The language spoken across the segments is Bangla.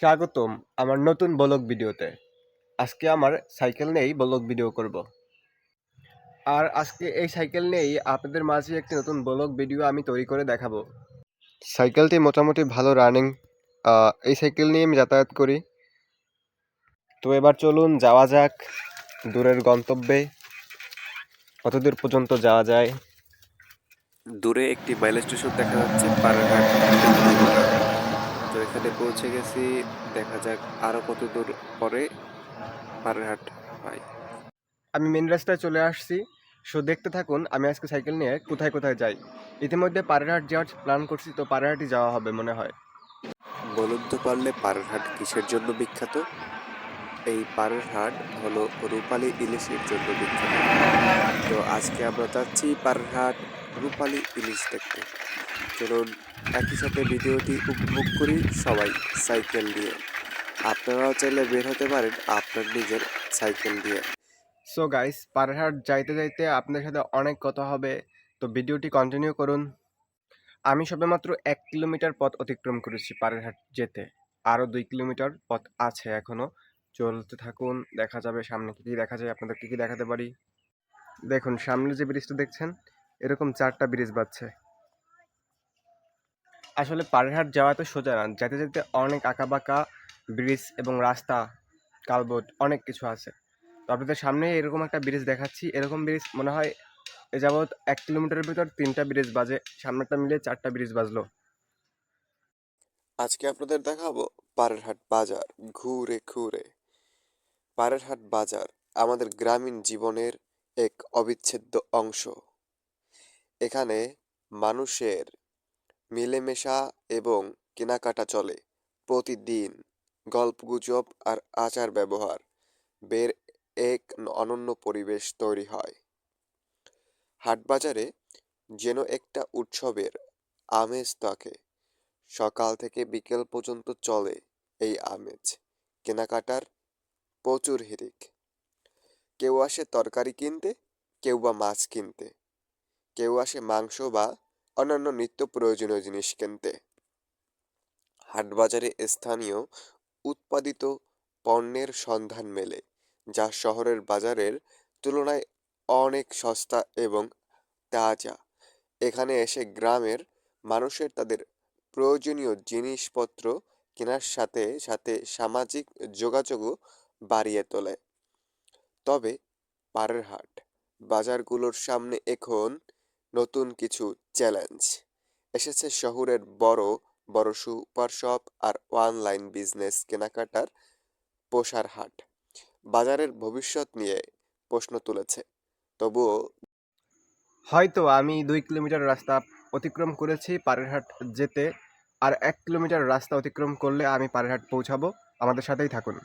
স্বাগতম আমার নতুন ব্লগ ভিডিওতে। আজকে আমার সাইকেল নিয়েই ব্লগ ভিডিও করব। আর আজকে এই সাইকেল নিয়েই আপনাদের মাঝে একটি নতুন ব্লগ ভিডিও আমি তৈরি করে দেখাবো। সাইকেলটি মোটামুটি ভালো রানিং। এই সাইকেল নিয়ে আমি যাতায়াত করি। তো এবার চলুন যাওয়া যাক দূরের গন্তব্যে। কতদূর পর্যন্ত যাওয়া যায়। দূরে একটি মাইল স্টেশন দেখা যাচ্ছে, পাড়ারহাট তেঁতুলিয়াপাড়া। তো এখানে পৌঁছে গেছি। দেখা যাক আরো কত দূর পরে পাড়ারহাট পাই। আমি মেন রাস্তায় চলে আসছি। দেখতে থাকুন আমি আজকে সাইকেল নিয়ে কোথায় কোথায় যাই। ইতিমধ্যে পাড়ারহাট যাওয়ার প্ল্যান করছি, তো পাড়ারহাটই যাওয়া হবে মনে হয়। বলুন তো পারলে পাড়ারহাট কিসের জন্য বিখ্যাত? এই পাড়ারহাট হলো রূপালী ইলিশের জন্য বিখ্যাত। তো আজকে আমরা যাচ্ছি পাড়ারহাট রূপালী ইলিশ দেখতে। চলুন একই সাথে ভিডিওটি উপভোগ করি সবাই সাইকেল দিয়ে। আপনারাও চাইলে বের হতে পারেন আপনার নিজের সাইকেল দিয়ে। সো গাইস, পাড়ারহাট যাইতে যাইতে আপনাদের সাথে অনেক কথা হবে, তো ভিডিওটি কন্টিনিউ করুন। আমি সবেমাত্র 1 কিলোমিটার পথ অতিক্রম করেছি পাড়ারহাট যেতে। আরও 2 কিলোমিটার পথ আছে এখনো। চলতে থাকুন, দেখা যাবে সামনে কী কী দেখা যায়, আপনাদের কী কী দেখাতে পারি। দেখুন সামনে যে ব্রিজটা দেখছেন, এরকম 4টা ব্রিজ বাজছে। আসলে পাড়ারহাট যাওয়া তো সোজা না, যেতে যেতে অনেক আঁকাবাঁকা ব্রিজ এবং রাস্তা, কালবোট অনেক কিছু আছে। তো আপনাদের সামনে এরকম একটা ব্রিজ দেখাচ্ছি। এরকম ব্রিজ মনে হয় এ যাবৎ 1 কিলোমিটারের ভিতর 3টা ব্রিজ বাজে, সামনেরটা মিলিয়ে 4টা ব্রিজ বাজলো। আজকে আপনাদের দেখাবো পাড়ারহাট বাজার ঘুরে ঘুরে। পাড়ারহাট বাজার আমাদের গ্রামীণ জীবনের এক অবিচ্ছেদ্য অংশ। এখানে মানুষের মিলেমিশা এবং কেনাকাটা চলে প্রতিদিন। গল্পগুজব আর আচার ব্যবহার বের এক অনন্য পরিবেশ তৈরি হয়। হাটবাজারে যেন একটা উৎসবের আমেজ থাকে। সকাল থেকে বিকেল পর্যন্ত চলে এই আমেজ। কেনাকাটার প্রচুর হিড়িক। কেউ আসে তরকারি কিনতে, কেউ বা মাছ কিনতে, কেউ আসে মাংস বা অন্যান্য নিত্য প্রয়োজনীয় জিনিস কিনতে। হাটবাজারে স্থানীয় উৎপাদিত পণ্যের সন্ধান মেলে, যা শহরের বাজারের তুলনায় অনেক সস্তা এবং তাজা। এখানে এসে গ্রামের মানুষের তাদের প্রয়োজনীয় জিনিসপত্র কেনার সাথে সাথে সামাজিক যোগাযোগও বাড়িয়ে তোলে। তবে পাড়ারহাট বাজারগুলোর সামনে এখন নতুন কিছু চ্যালেঞ্জ এসেছে। শহরের বড় বড় সুপার শপ আর অনলাইন বিজনেস কেনাকাটার প্রসার হাট বাজারের ভবিষ্যৎ নিয়ে প্রশ্ন তুলেছে। তবুও হয়তো আমি 2 কিলোমিটার রাস্তা অতিক্রম করেছি পাড়ারহাট যেতে। আর 1 কিলোমিটার রাস্তা অতিক্রম করলে আমি পাড়ারহাট পৌঁছাবো। আমাদের সাথেই থাকুন।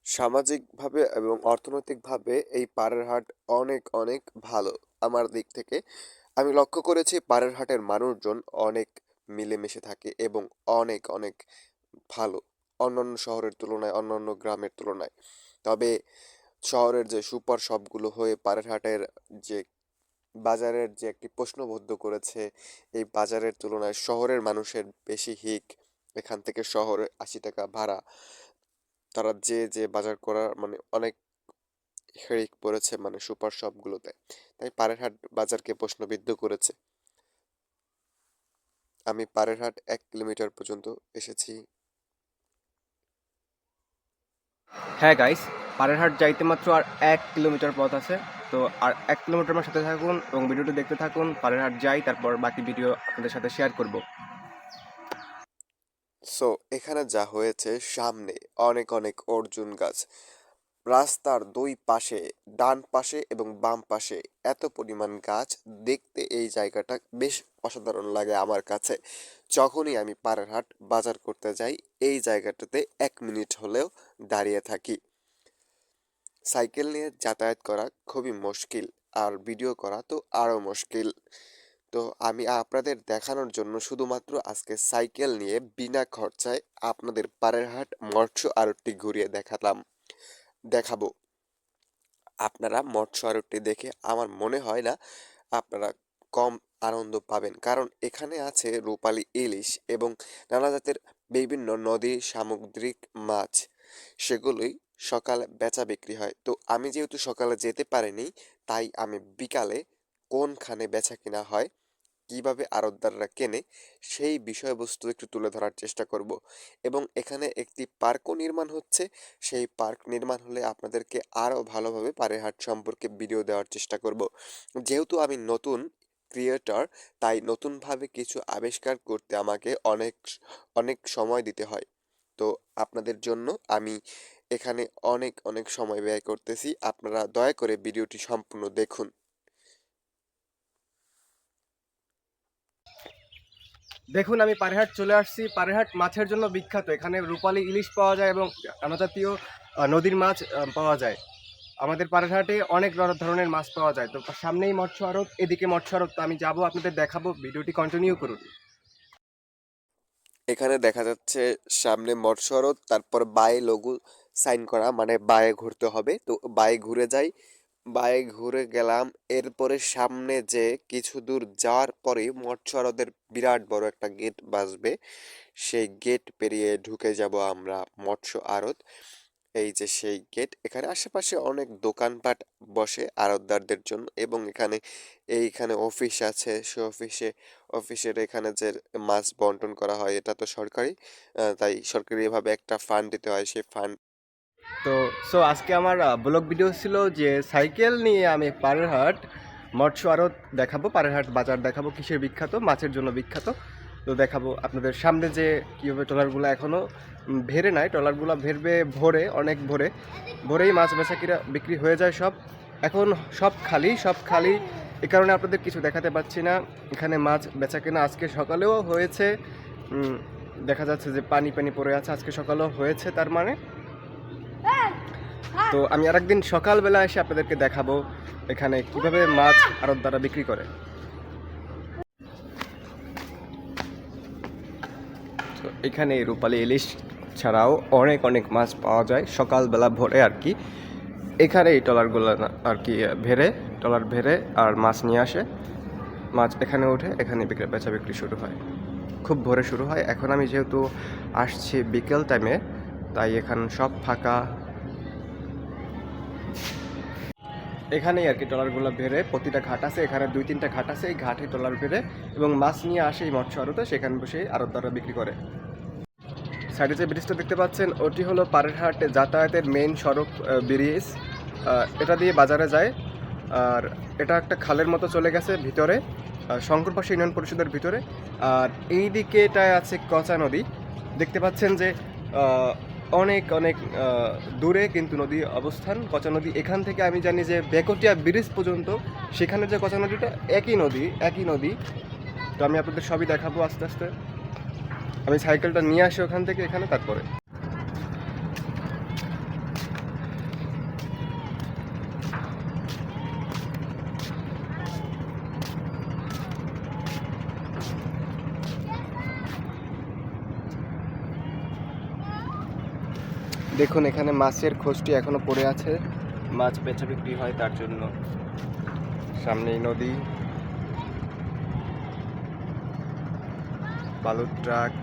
সামাজিকভাবে এবং অর্থনৈতিকভাবে এই পাড়ের হাট অনেক অনেক ভালো। আমার দিক থেকে আমি লক্ষ্য করেছি পাড়ের হাটের মানুষজন অনেক মিলেমিশে থাকে এবং অনেক অনেক ভালো অন্যান্য শহরের তুলনায়, অন্যান্য গ্রামের তুলনায়। তবে শহরের যে সুপার শপগুলো হয়ে পাড়ের হাটের যে বাজারের যে একটি প্রশ্নবদ্ধ করেছে, এই বাজারের তুলনায় শহরের মানুষের বেশি হিক। এখান থেকে শহরে 80 টাকা ভাড়া, তারা যে বাজার করার মানে অনেক হেড়িক পড়েছে মানে সুপার শপগুলোতে। তাই পাড়েরহাট বাজারকে প্রশ্নবিদ্ধ করেছে। আমি পাড়েরহাট 1 কিলোমিটার পর্যন্ত এসেছি। হ্যাঁ গাইস, পাড়ারহাট যাইতে মাত্র আর 1 কিলোমিটার পথ আছে। তো আর 1 কিলোমিটার আমার সাথে থাকুন এবং ভিডিওটি দেখতে থাকুন। পাড়ারহাট যাই, তারপর বাকি ভিডিও আপনাদের সাথে শেয়ার করব। সো এখানে যা হয়েছে, সামনে অনেক অনেক অর্জুন গাছ। রাস্তার দুই পাশে, ডান পাশে এবং বাম পাশে এত পরিমাণ গাছ। দেখতে এই জায়গাটা বেশ অসাধারণ লাগে আমার কাছে। যখনই আমি পাড়ারহাট বাজার করতে যাই, এই জায়গাটাতে 1 মিনিট হলেও দাঁড়িয়ে থাকি। সাইকেল নিয়ে যাতায়াত করা খুবই মুশকিল, আর ভিডিও করা তো আরও মুশকিল। তো আমি আপনাদের দেখানোর জন্য শুধুমাত্র আজকে সাইকেল নিয়ে বিনা খরচায় আপনাদের পাড়েরহাট মৎস্য আড়তটি ঘুরিয়ে দেখাবো। আপনারা মৎস্য আড়তটি দেখে আমার মনে হয় না আপনারা কম আনন্দ পাবেন, কারণ এখানে আছে রূপালী ইলিশ এবং নানা জাতের বিভিন্ন নদী সামুদ্রিক মাছ, সেগুলোই সকালে বেচা বিক্রি হয়। তো আমি যেহেতু সকালে যেতে পারিনি, তাই আমি বিকালে কোনখানে বেচা কিনা হয়, কিভাবে আড়তদাররা কেনে, সেই বিষয়বস্তু একটু তুলে ধরার চেষ্টা করব। এবং এখানে একটি পার্কও নির্মাণ হচ্ছে। সেই পার্ক নির্মাণ হলে আপনাদেরকে আরও ভালোভাবে পাড়ের হাট সম্পর্কে ভিডিও দেওয়ার চেষ্টা করব। যেহেতু আমি নতুন ক্রিয়েটর, তাই নতুনভাবে কিছু আবিষ্কার করতে আমাকে অনেক অনেক সময় দিতে হয়। তো আপনাদের জন্য আমি এখানে অনেক অনেক সময় ব্যয় করতেছি। আপনারা দয়া করে ভিডিওটি সম্পূর্ণ দেখুন। দেখুন, আমি পারেরহাট চলে আসছি। পারেরহাট মাছের জন্য বিখ্যাত। এখানে রূপালী ইলিশ পাওয়া যায় এবং নানা জাতীয় নদীর মাছ পাওয়া যায়। আমাদের পারেরহাটে অনেক ধরনের মাছ পাওয়া যায়। তো সামনেই মৎস্য আড়ত, এদিকে মৎস্য আড়ত। তো আমি যাবো, আপনাদের দেখাবো। ভিডিওটি কন্টিনিউ করুন। এখানে দেখা যাচ্ছে সামনে মৎস্য আড়ত, তারপর বায়ে লঘু সাইন করা, মানে বায়ে ঘুরতে হবে। তো বায়ে ঘুরে যাই, বায়ে ঘুরে গেলাম। এরপরে সামনে যে কিছু দূর যাওয়ার পরে মৎস্য আড়তের বিরাট বড় একটা গেট বাসবে, সেই গেট পেরিয়ে ঢুকে যাব আমরা মৎস্য আড়ত। এই যে সেই গেট, এখানে আশেপাশে অনেক দোকানপাট বসে আড়তদারদের জন্য, এবং এইখানে অফিস আছে। সে অফিসের এখানে যে মাছ বন্টন করা হয়, এটা তো সরকারি, তাই সরকারিভাবে একটা ফান্ড দিতে হয়, সেই ফান্ড। তো আজকে আমার ব্লগ ভিডিও ছিল যে সাইকেল নিয়ে আমি পারেরহাট মৎস্য আড়ত দেখাবো, পারেরহাট বাজার দেখাবো, কিসের বিখ্যাত, মাছের জন্য বিখ্যাত। তো দেখাবো আপনাদের সামনে যে কীভাবে ট্রলারগুলো এখনও ভেড়ে নাই, ট্রলারগুলো ভেরবে ভোরে, অনেক ভোরে। ভোরেই মাছ বেচা বিক্রি হয়ে যায় সব। এখন সব খালি, সব খালি। এ কারণে আপনাদের কিছু দেখাতে পাচ্ছি না। এখানে মাছ বেচা কেনা আজকে সকালেও হয়েছে। দেখা যাচ্ছে যে পানি পানি পড়ে আছে, আজকে সকালেও হয়েছে। তার মানে তো আমি আরেকদিন সকালবেলা এসে আপনাদেরকে দেখাবো এখানে কিভাবে মাছ আড়তদাররা বিক্রি করে। তো এখানে রূপালী ইলিশ ছাড়াও অনেক অনেক মাছ পাওয়া যায় সকালবেলা ভোরে আর কি। এখানে এই ট্রলারগুলো আর কি ট্রলার ভেড়ে আর মাছ নিয়ে আসে, মাছ এখানে ওঠে, এখানে বেচা বিক্রি শুরু হয়। খুব ভোরে শুরু হয়। এখন আমি যেহেতু আসছি বিকেল টাইমে, তাই এখানে সব ফাঁকা। এখানেই আর কি ট্রলারগুলো ভেড়ে, প্রতিটা ঘাট আছে, এখানে 2-3টা ঘাট আছে, এই ঘাটে ট্রলার ভেড়ে এবং মাছ নিয়ে আসে এই মৎস্য আড়তে, সেখানে বসে আড়তদাররা বিক্রি করে। সাইডে যে ব্রিজটা দেখতে পাচ্ছেন, ওটি হলো পারেরহাট যাতায়াতের মেইন সড়ক ব্রিজ। এটা দিয়ে বাজারে যায়। আর এটা একটা খালের মতো চলে গেছে ভিতরে, শঙ্করপাশা ইউনিয়ন পরিষদের ভিতরে। আর এই দিকেটায় আছে কচা নদী। দেখতে পাচ্ছেন যে অনেক অনেক দূরে কিন্তু নদী অবস্থান, কচা নদী। এখান থেকে আমি জানি যে বেকটিয়া ব্রিজ পর্যন্ত, সেখানে যে কচা নদীটা একই নদী। তো আমি আপনাদের সবই দেখাবো আস্তে আস্তে। আমি সাইকেলটা নিয়ে আসি ওখান থেকে এখানে, তারপরে দেখুন এখানে মাছের খোঁজটি এখনো পড়ে আছে, মাছ বেচা বিক্রি হয় তার জন্য। সামনেই নদী, বালুর ট্রাক।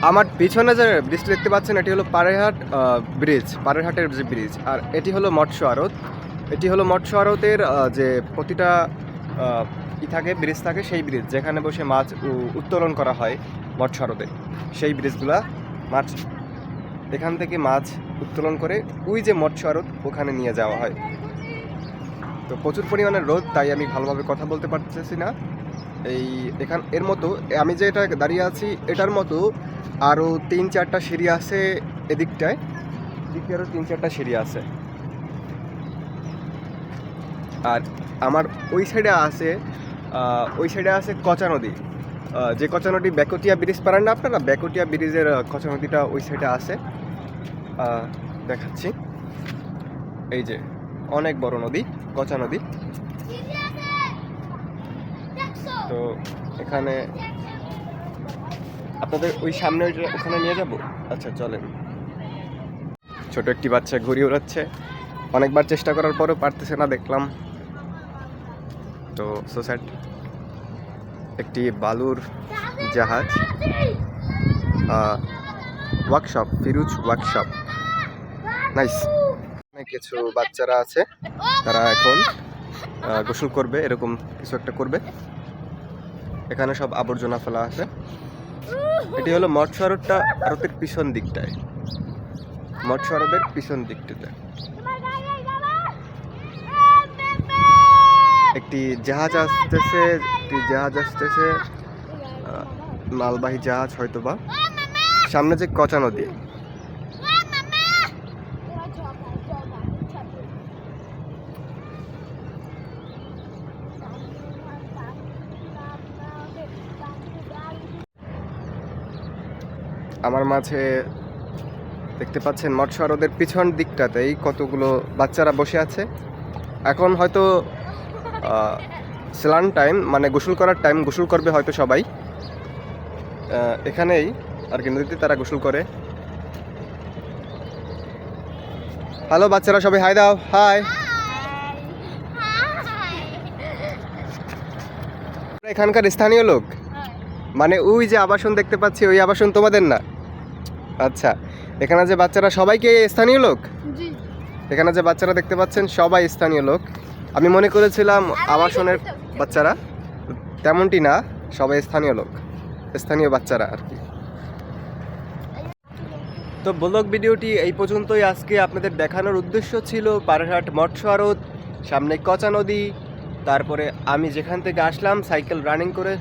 আমার পিছনে যে ব্রিজটি দেখতে পাচ্ছেন, এটি হলো পারেরহাট ব্রিজ, পারেরহাটের যে ব্রিজ। আর এটি হলো মৎস্য আড়ত। এটি হলো মৎস্য আড়তের যে প্রতিটা থাকে, ব্রিজ থাকে, সেই ব্রিজ যেখানে বসে মাছ উত্তোলন করা হয় মৎস্য আড়তে। সেই ব্রিজগুলা মাছ, এখান থেকে মাছ উত্তোলন করে ওই যে মৎস্য আড়ত, ওখানে নিয়ে যাওয়া হয়। তো প্রচুর পরিমাণে রোদ, তাই আমি ভালোভাবে কথা বলতে পারতেছি না। এর মতো আমি যে এটা দাঁড়িয়ে আছি, এটার মতো আরও 3-4টা সিঁড়ি আছে এদিকটায়, এদিকে আরও 3-4টা সিঁড়ি আছে। আর আমার ওই সাইডে আছে কচা নদী, যে কচা নদী বেকটিয়া ব্রিজ পারেন না আপনারা, বেকটিয়া ব্রিজের কচা নদীটা ওই সাইডে আছে। দেখাচ্ছি, এই যে অনেক বড় নদী, কচা নদী। তো এখানে আপনাদের ওই সামনে ওখানে নিয়ে যাব। আচ্ছা চলেন। ছোট একটি বাচ্চা ঘুড়ি ওড়াচ্ছে, অনেকবার চেষ্টা করার পরেও পারতেছে না দেখলাম। তো সোসাইট একটি বালুর জাহাজ, ওয়ার্কশপ, ফিরুজ ওয়ার্কশপ। নাইস। কিছু বাচ্চারা আছে, তারা এখন গোসল করবে, এরকম কিছু একটা করবে। এখানে সব আবর্জনা ফেলা আছে। এটি হলো মৎস্য আড়তের পিছন দিকটায়, মৎস্য আড়তের পিছন দিকটাতে একটি জাহাজ আসতেছে, মালবাহী জাহাজ হয়তোবা। সামনে যে কচা নদী, আমার মাঝে দেখতে পাচ্ছেন মৎস্য আড়তের পিছন দিকটাতেই কতগুলো বাচ্চারা বসে আছে। এখন হয়তো স্নান টাইম, মানে গোসল করার টাইম, গোসল করবে হয়তো সবাই এখানেই আর কি, নদীতে তারা গোসল করে। হ্যালো বাচ্চারা, সবাই হাই দাও, হাই। এখানকার স্থানীয় লোক, মানে ওই যে আবাসন দেখতে পাচ্ছি, ওই আবাসন তোমাদের না? আচ্ছা, এখানে যে বাচ্চারা সবাইকে স্থানীয় লোক? এখানে যে বাচ্চারা দেখতে পাচ্ছেন সবাই স্থানীয় লোক। আমি মনে করেছিলাম আবাসনের বাচ্চারা, তেমনটি না, সবাই স্থানীয় লোক, স্থানীয় বাচ্চারা আর কি। তো ব্লগ ভিডিওটি এই পর্যন্তই। আজকে আপনাদের দেখানোর উদ্দেশ্য ছিল পাড়েরহাট মৎস্য আড়ত, সামনে কচা নদী, তারপরে আমি যেখান থেকে আসলাম সাইকেল রানিং করে,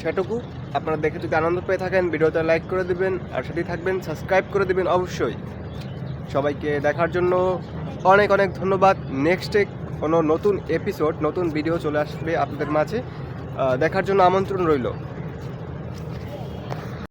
সেটুকু। আপনারা দেখে যদি আনন্দ পেয়ে থাকেন, ভিডিওটা লাইক করে দিবেন, আর সাথেই থাকবেন, সাবস্ক্রাইব করে দিবেন অবশ্যই। সবাইকে দেখার জন্য অনেক অনেক ধন্যবাদ। নেক্সটে কোনো নতুন এপিসোড, নতুন ভিডিও চলে আসবে আপনাদের মাঝে, দেখার জন্য আমন্ত্রণ রইল।